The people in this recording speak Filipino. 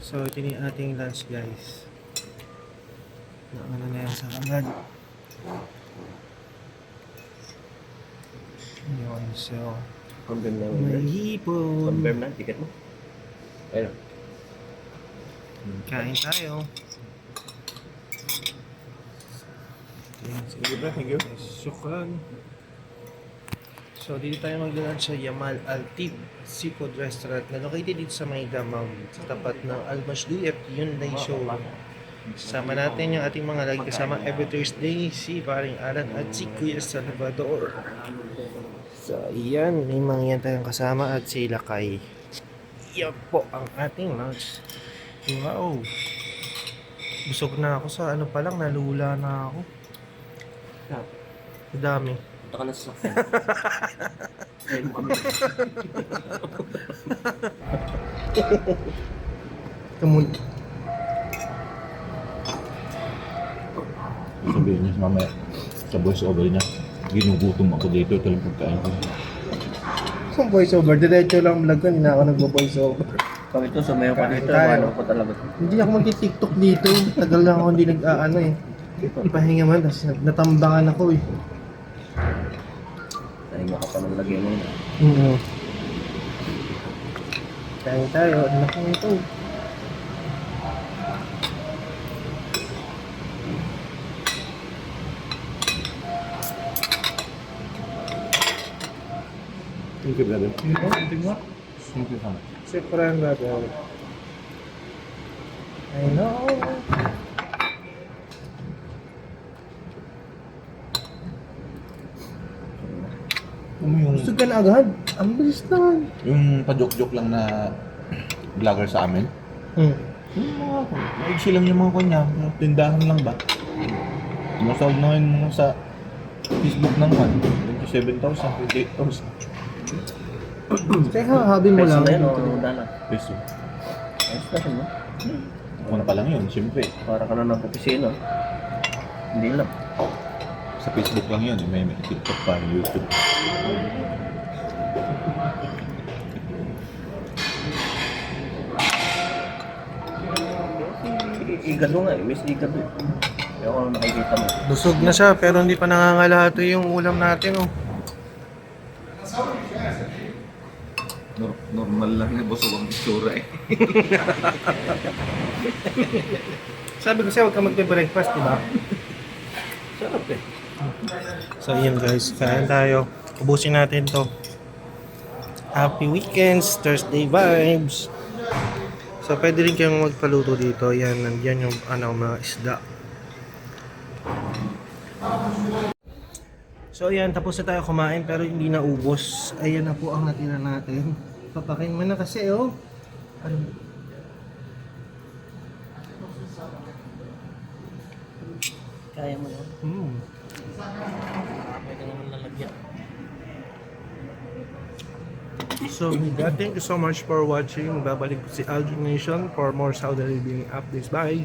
So, ito na yung ating lunch, guys. Ano na yan sa agad. Yun, so... Confirm na May yun. hipon. Confirm na, ticket mo. Ayun. Kain tayo. Sige bro, thank you. Syukran. So, dito tayo mag-lunch sa Yamal Altib Seafood Restaurant na located dito sa May Damam, sa tapat ng Al-Mashdiyat Hyundai Showroom. Kasama natin yung ating mga lagi kasama every Thursday, si Paring Alan at si Kuya Salvador. So, yan. May mga yan tayong kasama at si Lakay. Yan po ang ating lunch. Wow. Busog na ako sa ano pa lang, nalula na ako. Dami. Punta ka na sa sakyan. Kamun. Sabihin niya mamaya sa voice over niya, ginugutom ako dito, ito lang pagkain ko. Kung voice over, diretso lang vlog ko, hindi na ako nagvo-voice over. Pag ito, sumayo pa dito, Tayo. ano ko talaga. Hindi ako magti-tiktok dito. Tagal na ako hindi nag-ano eh. Pahinga man, tapos natambangan ako eh. Nahinga ka pa ng lagyan mo yun. Tayo, ano na kung ito? Thank you, brother. Hindi mo? Thank you so much. Siyempre, brother. I know. Yung, Gusto ka na agad? Ang bilis naman. yung pa-joke-joke lang na vlogger sa amin, yung mga, maigsi lang yung mga kanya, tindahan lang ba? Masawag na ngayon mga sa Facebook ng 27,000, 28,000 Kaya habi mo Peso lang. na yun, o dala. peso. Ayos na yun, no? Ako na pa lang yun, siyempre. Para ka na nag-opisina. Hindi lang. Sa Facebook lang yun, may TikTok pa, YouTube. Igado nga eh, miss igado. Kaya ako nakikita mo. Busog na siya, pero hindi pa nangangalato yung ulam natin, oh. Normal lang na busog ang itsura eh. Sabi ko siya, huwag ka magbe-breakfast, di ba? Sarap eh. So, yun guys, kain tayo. Ubusin natin to. Happy weekends, Thursday vibes. So, pwede rin kayong magpaluto dito. Yan, nandiyan yung mga isda. So, ayan, tapos na tayo kumain pero hindi na ubos. Ayan na po ang natira natin. Papakin mo na kasi, oh. Ano? Kaya mo yun. Pwede naman lalagyan. So, thank you so much for watching. Babalik ko si Algin Nation for more Saudi Arabian updates. Bye!